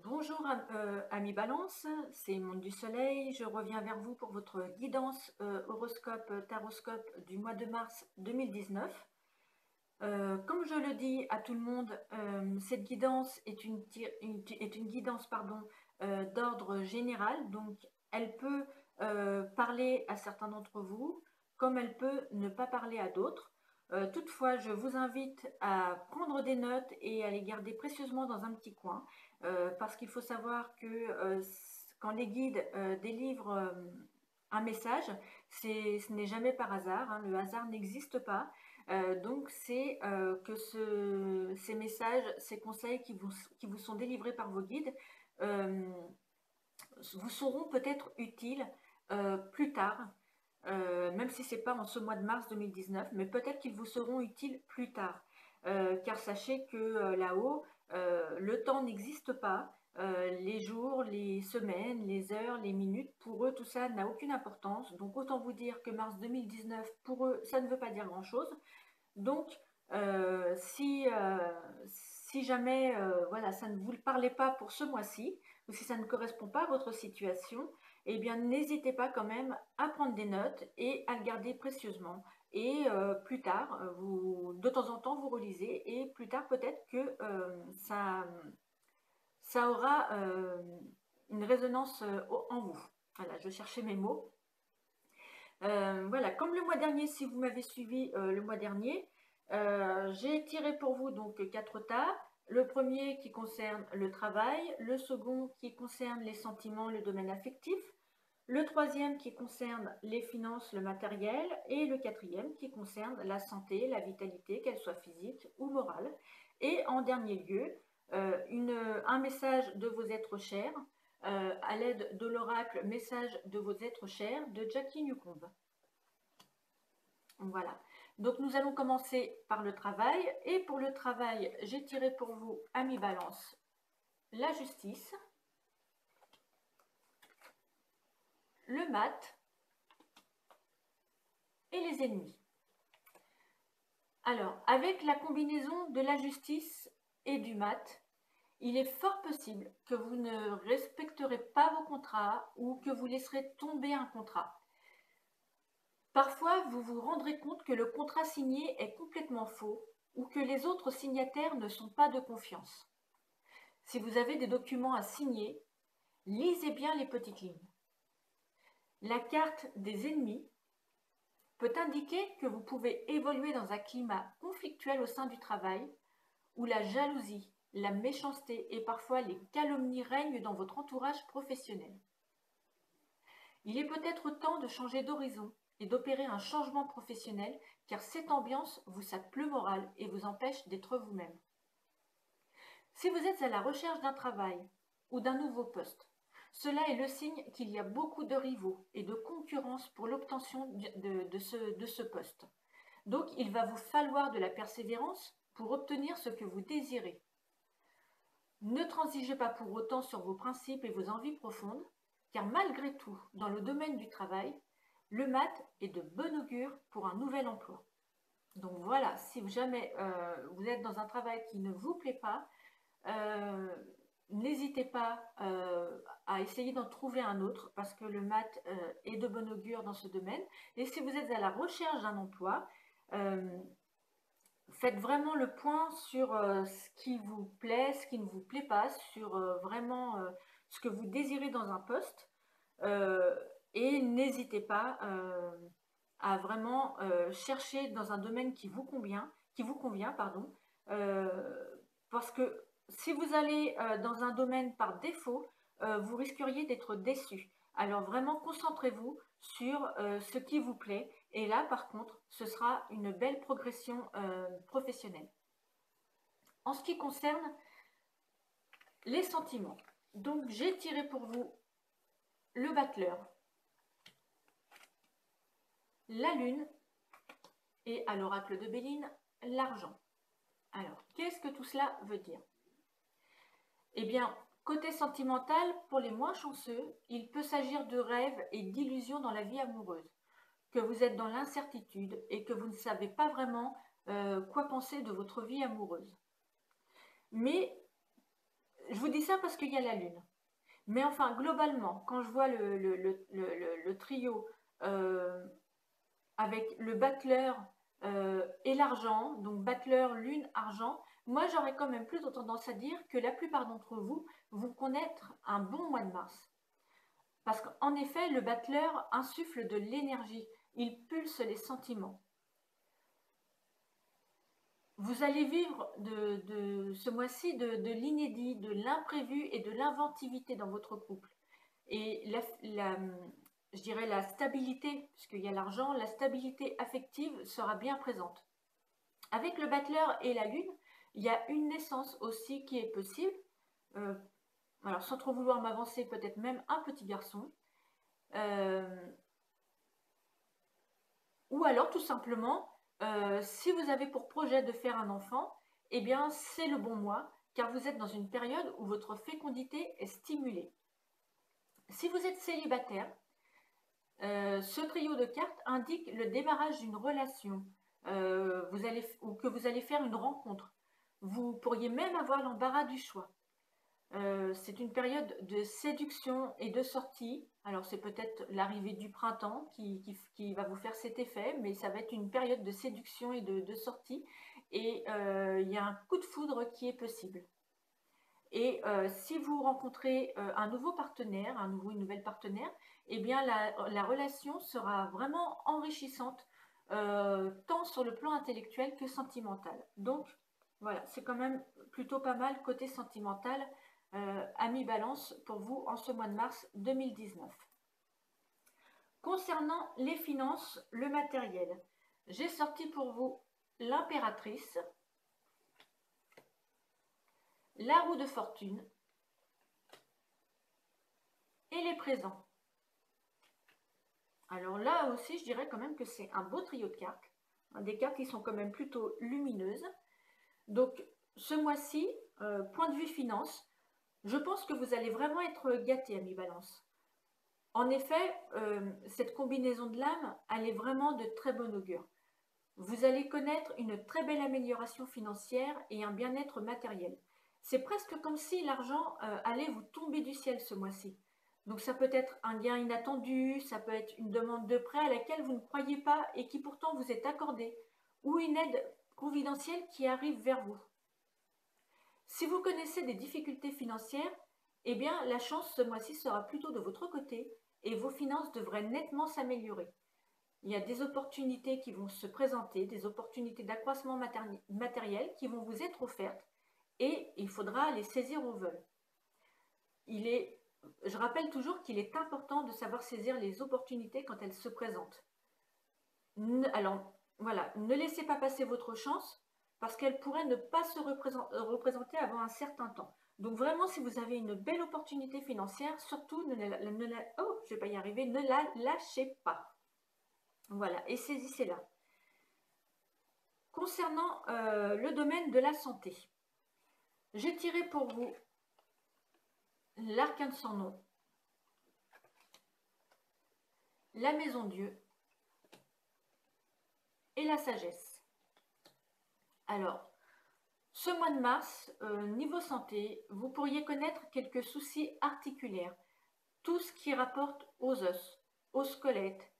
Bonjour amis Balance, c'est Monde du Soleil, je reviens vers vous pour votre guidance horoscope taroscope du mois de mars 2019. Comme je le dis à tout le monde, cette guidance est une guidance d'ordre général, donc elle peut parler à certains d'entre vous, comme elle peut ne pas parler à d'autres. Toutefois, je vous invite à prendre des notes et à les garder précieusement dans un petit coin, parce qu'il faut savoir que quand les guides délivrent un message, ce n'est jamais par hasard, hein, le hasard n'existe pas. Donc c'est que ces messages, ces conseils qui vous sont délivrés par vos guides euh, vous seront peut-être utiles plus tard, même si ce n'est pas en ce mois de mars 2019, mais peut-être qu'ils vous seront utiles plus tard. Car sachez que là-haut, le temps n'existe pas. Les jours, les semaines, les heures, les minutes, pour eux, tout ça n'a aucune importance. Donc autant vous dire que mars 2019, pour eux, ça ne veut pas dire grand-chose. Donc, si jamais voilà, ça ne vous parlait pas pour ce mois-ci, ou si ça ne correspond pas à votre situation, eh bien, n'hésitez pas quand même à prendre des notes et à le garder précieusement. Et plus tard, de temps en temps, vous relisez, et plus tard, peut-être que ça aura une résonance en vous. Voilà, je cherchais mes mots. Voilà, comme le mois dernier, si vous m'avez suivi le mois dernier, j'ai tiré pour vous donc 4 tas. Le premier qui concerne le travail, le second qui concerne les sentiments, le domaine affectif, le troisième qui concerne les finances, le matériel, et le quatrième qui concerne la santé, la vitalité, qu'elle soit physique ou morale. Et en dernier lieu, un message de vos êtres chers, à l'aide de l'oracle Message de vos êtres chers de Jackie Newcomb. Voilà. Donc nous allons commencer par le travail. Et pour le travail, j'ai tiré pour vous, amis Balance, la justice, le mat et les ennemis. Alors, avec la combinaison de la justice et du mat, il est fort possible que vous ne respecterez pas vos contrats ou que vous laisserez tomber un contrat. Parfois, vous vous rendrez compte que le contrat signé est complètement faux ou que les autres signataires ne sont pas de confiance. Si vous avez des documents à signer, lisez bien les petites lignes. La carte des ennemis peut indiquer que vous pouvez évoluer dans un climat conflictuel au sein du travail où la jalousie, la méchanceté et parfois les calomnies règnent dans votre entourage professionnel. Il est peut-être temps de changer d'horizon et d'opérer un changement professionnel car cette ambiance vous sape le moral et vous empêche d'être vous-même. Si vous êtes à la recherche d'un travail ou d'un nouveau poste, cela est le signe qu'il y a beaucoup de rivaux et de concurrence pour l'obtention de ce poste. Donc, il va vous falloir de la persévérance pour obtenir ce que vous désirez. Ne transigez pas pour autant sur vos principes et vos envies profondes, car malgré tout, dans le domaine du travail, le mat est de bon augure pour un nouvel emploi. Donc voilà, si jamais vous êtes dans un travail qui ne vous plaît pas, n'hésitez pas à essayer d'en trouver un autre parce que le mat est de bon augure dans ce domaine. Et si vous êtes à la recherche d'un emploi, faites vraiment le point sur ce qui vous plaît, ce qui ne vous plaît pas, sur vraiment ce que vous désirez dans un poste. Et n'hésitez pas à vraiment chercher dans un domaine qui vous convient, pardon, parce que si vous allez dans un domaine par défaut, vous risqueriez d'être déçu. Alors vraiment, concentrez-vous sur ce qui vous plaît. Et là, par contre, ce sera une belle progression professionnelle. En ce qui concerne les sentiments, donc j'ai tiré pour vous le battleur, la lune et à l'oracle de Béline, l'argent. Alors, qu'est-ce que tout cela veut dire? Eh bien, côté sentimental, pour les moins chanceux, il peut s'agir de rêves et d'illusions dans la vie amoureuse, que vous êtes dans l'incertitude et que vous ne savez pas vraiment quoi penser de votre vie amoureuse. Mais Je vous dis ça parce qu'il y a la lune. Mais enfin, globalement, quand je vois le trio avec le battleur et l'argent, donc battleur, lune, argent, moi j'aurais quand même plutôt tendance à dire que la plupart d'entre vous vont connaître un bon mois de mars. Parce qu'en effet, le battleur insuffle de l'énergie, il pulse les sentiments. Vous allez vivre de ce mois-ci de l'inédit, de l'imprévu et de l'inventivité dans votre couple. Et je dirais la stabilité, puisqu'il y a l'argent, la stabilité affective sera bien présente. Avec le battleur et la lune, il y a une naissance aussi qui est possible. Alors sans trop vouloir m'avancer, peut-être même un petit garçon. Ou alors tout simplement, si vous avez pour projet de faire un enfant, eh bien c'est le bon mois, car vous êtes dans une période où votre fécondité est stimulée. Si vous êtes célibataire, ce trio de cartes indique le démarrage d'une relation ou que vous allez faire une rencontre. Vous pourriez même avoir l'embarras du choix. C'est une période de séduction et de sortie. Alors c'est peut-être l'arrivée du printemps qui va vous faire cet effet, mais ça va être une période de séduction et de sortie. Et il y a un coup de foudre qui est possible. Et si vous rencontrez un nouveau partenaire, une nouvelle partenaire, eh bien la relation sera vraiment enrichissante, tant sur le plan intellectuel que sentimental. Donc voilà, c'est quand même plutôt pas mal côté sentimental, ami Balance, pour vous en ce mois de mars 2019. Concernant les finances, le matériel, j'ai sorti pour vous l'impératrice, la roue de fortune et les présents. Alors là aussi, je dirais quand même que c'est un beau trio de cartes, des cartes qui sont quand même plutôt lumineuses. Donc ce mois-ci, point de vue finance, je pense que vous allez vraiment être gâtés, ami Balance. En effet, cette combinaison de l'âme, elle est vraiment de très bon augure. Vous allez connaître une très belle amélioration financière et un bien-être matériel. C'est presque comme si l'argent allait vous tomber du ciel ce mois-ci. Donc ça peut être un gain inattendu, ça peut être une demande de prêt à laquelle vous ne croyez pas et qui pourtant vous est accordée, ou une aide providentielle qui arrive vers vous. Si vous connaissez des difficultés financières, eh bien la chance ce mois-ci sera plutôt de votre côté et vos finances devraient nettement s'améliorer. Il y a des opportunités qui vont se présenter, des opportunités d'accroissement matériel qui vont vous être offertes et il faudra les saisir au vol. Je rappelle toujours qu'il est important de savoir saisir les opportunités quand elles se présentent. Alors voilà, ne laissez pas passer votre chance parce qu'elle pourrait ne pas se représenter avant un certain temps. Donc vraiment, si vous avez une belle opportunité financière, surtout ne la lâchez pas. Voilà, et saisissez-la. Concernant le domaine de la santé, j'ai tiré pour vous l'arcane sans nom, la maison Dieu et la sagesse. Alors, ce mois de mars, niveau santé, vous pourriez connaître quelques soucis articulaires, tout ce qui rapporte aux os, au squelette.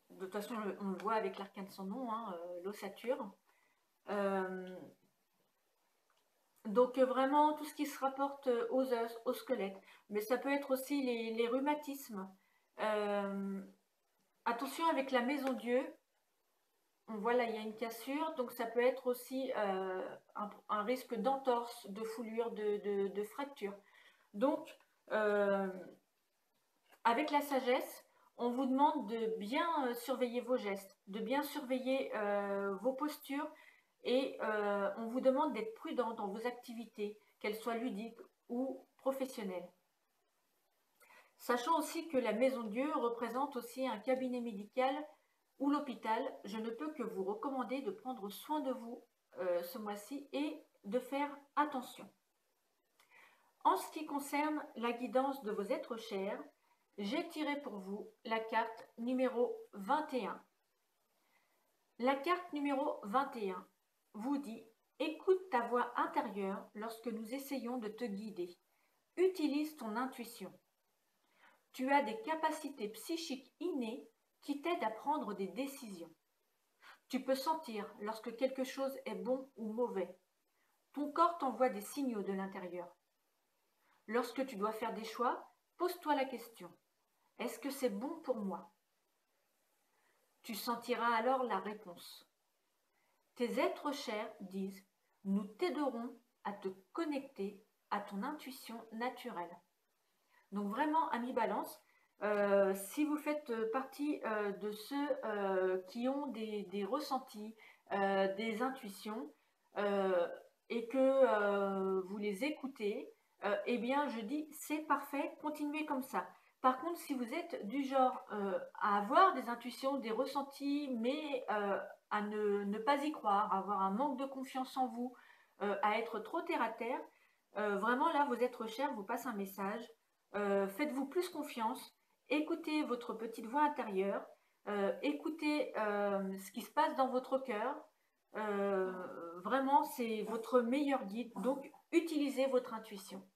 De toute façon, on le voit avec l'arcane sans nom, hein, l'ossature. Donc vraiment tout ce qui se rapporte aux os, au squelette, mais ça peut être aussi les rhumatismes. Attention avec la maison Dieu, on voit là il y a une cassure, donc ça peut être aussi un risque d'entorse, de foulure, de fracture. Donc avec la sagesse, on vous demande de bien surveiller vos gestes, de bien surveiller vos postures, et on vous demande d'être prudent dans vos activités, qu'elles soient ludiques ou professionnelles. Sachant aussi que la Maison Dieu représente aussi un cabinet médical ou l'hôpital, je ne peux que vous recommander de prendre soin de vous ce mois-ci et de faire attention. En ce qui concerne la guidance de vos êtres chers, j'ai tiré pour vous la carte numéro 21. La carte numéro 21 vous dit Écoute ta voix intérieure lorsque nous essayons de te guider. Utilise ton intuition. Tu as des capacités psychiques innées qui t'aident à prendre des décisions. Tu peux sentir lorsque quelque chose est bon ou mauvais. Ton corps t'envoie des signaux de l'intérieur. Lorsque tu dois faire des choix, pose-toi la question. Est-ce que c'est bon pour moi? Tu sentiras alors la réponse. Tes êtres chers disent « Nous t'aiderons à te connecter à ton intuition naturelle ». Donc vraiment, amis Balance, si vous faites partie de ceux qui ont des ressentis, des intuitions, et que vous les écoutez, eh bien je dis c'est parfait, continuez comme ça. Par contre, si vous êtes du genre à avoir des intuitions, des ressentis, mais à ne pas y croire, à avoir un manque de confiance en vous, à être trop terre à terre, vraiment là, vos êtres chers vous passent un message. Faites-vous plus confiance, écoutez votre petite voix intérieure, écoutez ce qui se passe dans votre cœur. Vraiment, c'est votre meilleur guide, donc utilisez votre intuition.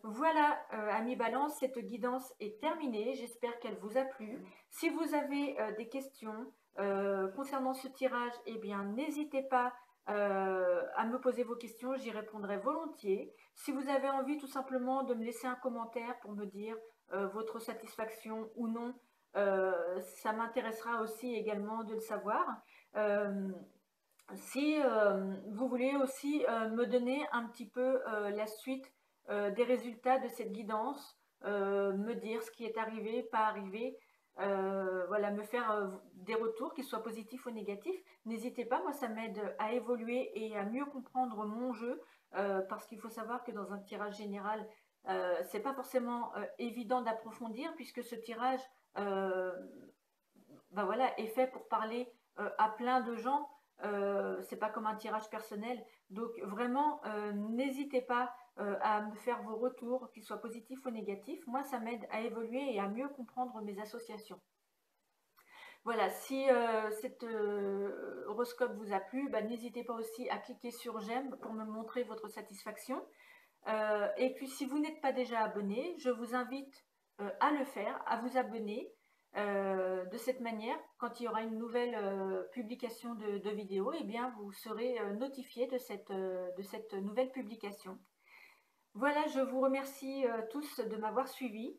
Voilà, amis Balance, cette guidance est terminée. J'espère qu'elle vous a plu. Si vous avez des questions concernant ce tirage, eh bien, n'hésitez pas à me poser vos questions, j'y répondrai volontiers. Si vous avez envie tout simplement de me laisser un commentaire pour me dire votre satisfaction ou non, ça m'intéressera aussi également de le savoir. Si vous voulez aussi me donner un petit peu la suite des résultats de cette guidance, me dire ce qui est arrivé, pas arrivé, voilà, me faire des retours, qu'ils soient positifs ou négatifs. N'hésitez pas, moi ça m'aide à évoluer et à mieux comprendre mon jeu, parce qu'il faut savoir que dans un tirage général, c'est pas forcément évident d'approfondir, puisque ce tirage ben voilà, est fait pour parler à plein de gens. C'est pas comme un tirage personnel. Donc vraiment, n'hésitez pas à me faire vos retours, qu'ils soient positifs ou négatifs. Moi, ça m'aide à évoluer et à mieux comprendre mes associations. Voilà, si cet horoscope vous a plu, bah, n'hésitez pas aussi à cliquer sur j'aime pour me montrer votre satisfaction. Et puis si vous n'êtes pas déjà abonné, je vous invite à le faire, à vous abonner. De cette manière, quand il y aura une nouvelle publication de vidéo, eh bien, vous serez notifié de cette nouvelle publication. Voilà, je vous remercie tous de m'avoir suivi.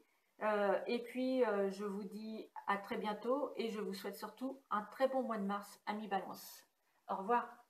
Et puis, je vous dis à très bientôt et je vous souhaite surtout un très bon mois de mars, amis Balance. Au revoir.